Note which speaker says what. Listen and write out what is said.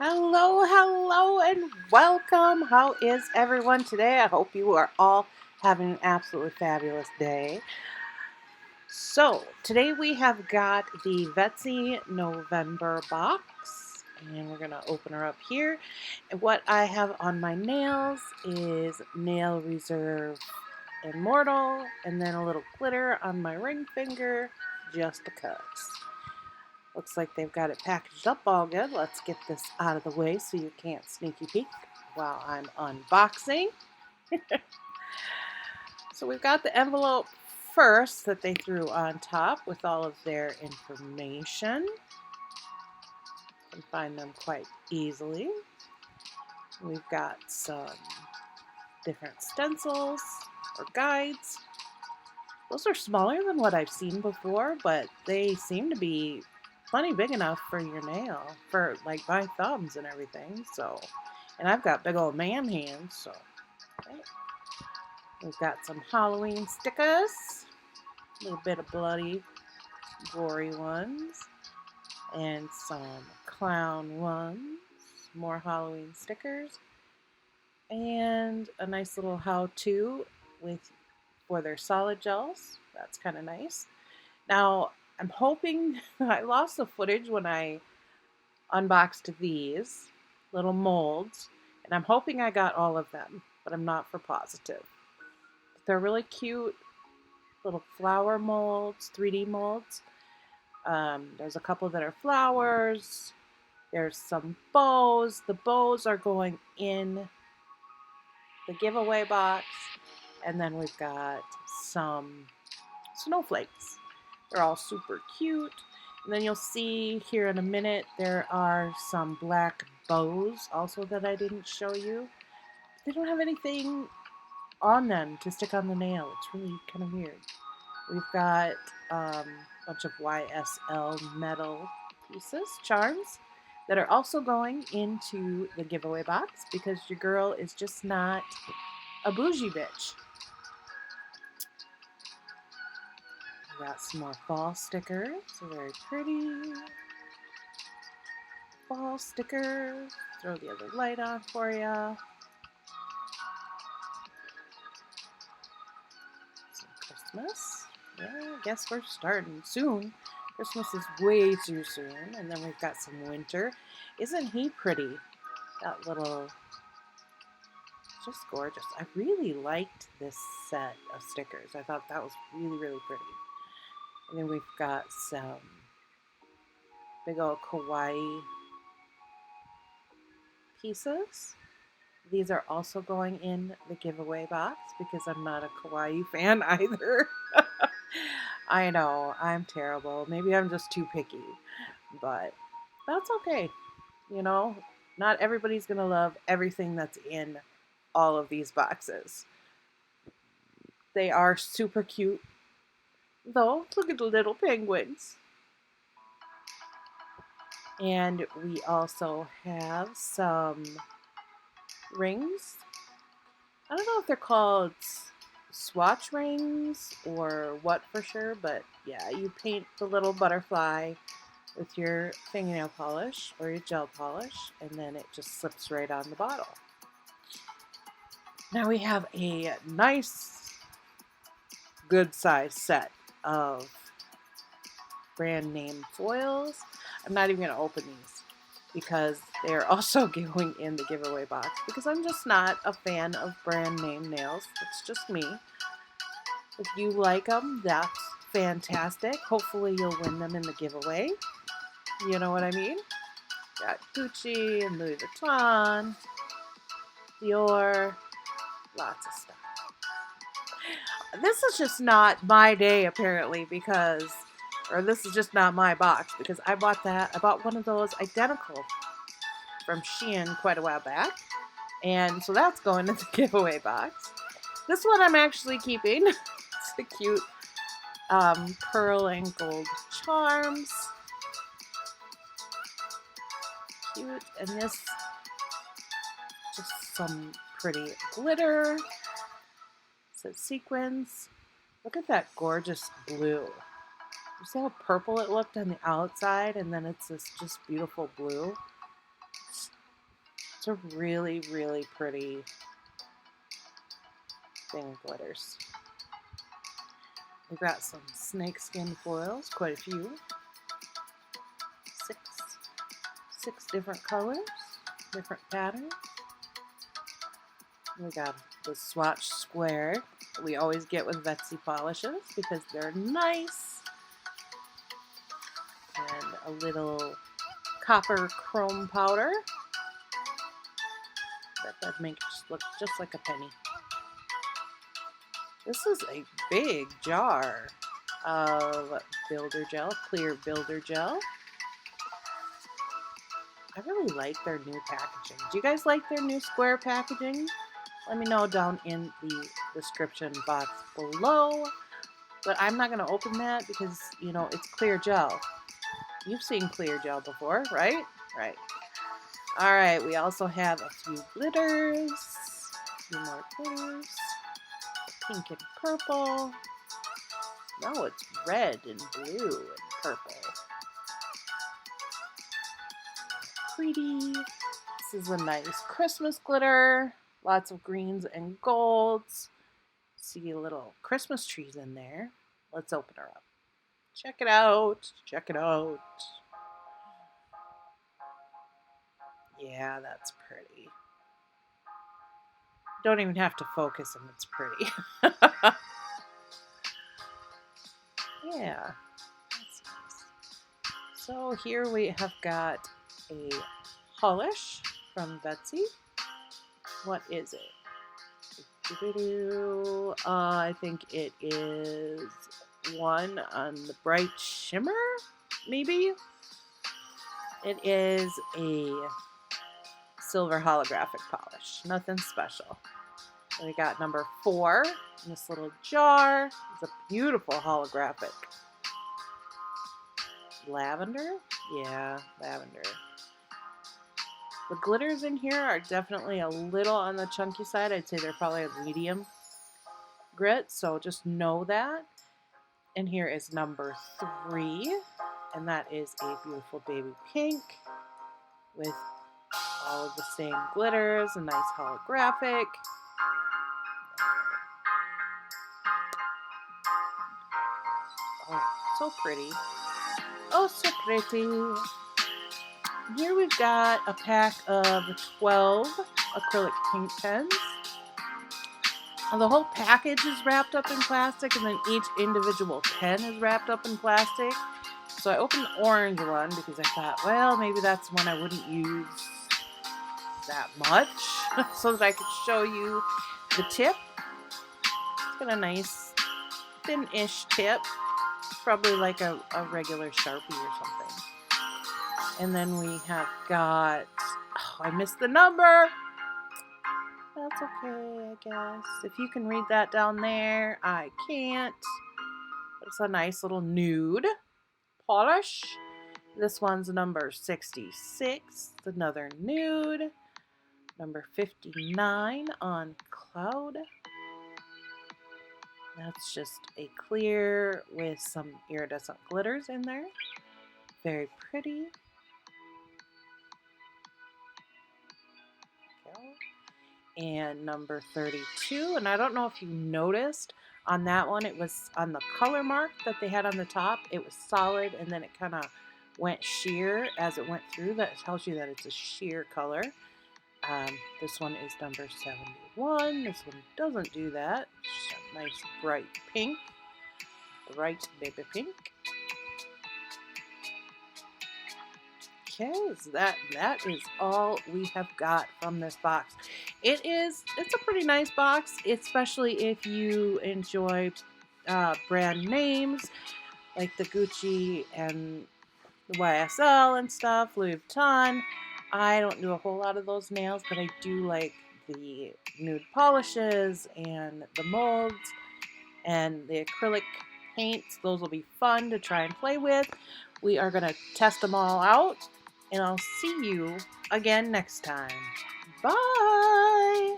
Speaker 1: Hello, hello, and welcome. How is everyone today? I hope you are all having an absolutely fabulous day. So, today we have got the Vettsy November box, and we're going to open her up here. And what I have on my nails is Nail Reserve Immortal, and then a little glitter on my ring finger, just because. Looks like they've got it packaged up all good. Let's get this out of the way so you can't sneaky peek while I'm unboxing. So we've got the envelope first that they threw on top with all of their information. You can find them quite easily. We've got some different stencils or guides. Those are smaller than what I've seen before, but they seem to be plenty big enough for your nail, for like my thumbs and everything. So, and I've got big old man hands, so. Okay. We've got some Halloween stickers, a little bit of bloody, gory ones, and some clown ones, more Halloween stickers, and a nice little how-to for their solid gels. That's kind of nice. Now, I'm hoping, I lost the footage when I unboxed these little molds, and I'm hoping I got all of them, but I'm not for positive. They're really cute little flower molds, 3D molds. There's a couple that are flowers. There's some bows. The bows are going in the giveaway box. And then we've got some snowflakes. They're all super cute. And then you'll see here in a minute, there are some black bows also that I didn't show you. They don't have anything on them to stick on the nail. It's really kind of weird. We've got a bunch of YSL metal pieces, charms, that are also going into the giveaway box because your girl is just not a bougie bitch. We got some more fall stickers, very pretty. Fall stickers. Throw the other light on for you. Some Christmas. Yeah, I guess we're starting soon. Christmas is way too soon. And then we've got some winter. Isn't he pretty? That little... just gorgeous. I really liked this set of stickers. I thought that was really, really pretty. And then we've got some big old kawaii pieces. These are also going in the giveaway box because I'm not a kawaii fan either. I know, I'm terrible. Maybe I'm just too picky, but that's okay. You know, not everybody's going to love everything that's in all of these boxes. They are super cute, though. Look at the little penguins. And we also have some rings. I don't know if they're called swatch rings or what for sure, but yeah, you paint the little butterfly with your fingernail polish or your gel polish, and then it just slips right on the bottle. Now we have a nice, good size set of brand name foils. I'm not even going to open these because they're also going in the giveaway box because I'm just not a fan of brand name nails. It's just me. If you like them, that's fantastic. Hopefully you'll win them in the giveaway. You know what I mean? Got Gucci and Louis Vuitton, Dior, lots of stuff. This is just not my day apparently because, or this is just not my box because I bought one of those identical from Shein quite a while back. And so that's going in the giveaway box. This one I'm actually keeping. It's the cute pearl and gold charms. Cute. And this, just some pretty glitter. It says sequins. Look at that gorgeous blue. You see how purple it looked on the outside, and then it's this just beautiful blue. It's It's a really, really pretty thing of glitters. We've got some snakeskin foils, quite a few. Six different colors, different patterns. We got the swatch square that we always get with Vettsy polishes because they're nice. And a little copper chrome powder that makes it look just like a penny. This is a big jar of builder gel, clear builder gel. I really like their new packaging. Do you guys like their new square packaging? Let me know down in the description box below. But I'm not going to open that because, you know, it's clear gel. You've seen clear gel before, right? Right. Alright, we also have a few glitters. A few more glitters. Pink and purple. No, it's red and blue and purple. Pretty. This is a nice Christmas glitter. Lots of greens and golds. See little Christmas trees in there. Let's open her up. Check it out. Check it out. Yeah, that's pretty. Don't even have to focus and it's pretty. Yeah, that's nice. So here we have got a polish from Vettsy. What is it? I think it is one on the bright shimmer, maybe? It is a silver holographic polish. Nothing special. And we got number 4 in this little jar. It's a beautiful holographic. Lavender? Yeah, lavender. The glitters in here are definitely a little on the chunky side. I'd say they're probably a medium grit, so just know that. And here is number 3, and that is a beautiful baby pink with all of the same glitters, a nice holographic. Oh, so pretty. Oh, so pretty. Here we've got a pack of 12 acrylic paint pens. Now, the whole package is wrapped up in plastic, and then each individual pen is wrapped up in plastic. So I opened the orange one because I thought, well, maybe that's one I wouldn't use that much, so that I could show you the tip. It's got a nice thin-ish tip, probably like a regular Sharpie or something. And then we have got, oh, I missed the number. That's okay, I guess. If you can read that down there, I can't. But it's a nice little nude polish. This one's number 66. It's another nude. Number 59 on Cloud. That's just a clear with some iridescent glitters in there. Very pretty. Okay. And number 32. And I don't know if you noticed on that one, it was on the color mark that they had on the top. It was solid, and then it kind of went sheer as it went through. That tells you that it's a sheer color. This one is number 71. This one doesn't do that. It's a nice bright pink. Bright baby pink. Okay, so that is all we have got from this box. It's a pretty nice box, especially if you enjoy brand names like the Gucci and the YSL and stuff, Louis Vuitton. I don't do a whole lot of those nails, but I do like the nude polishes and the molds and the acrylic paints. Those will be fun to try and play with. We are going to test them all out, and I'll see you again next time. Bye!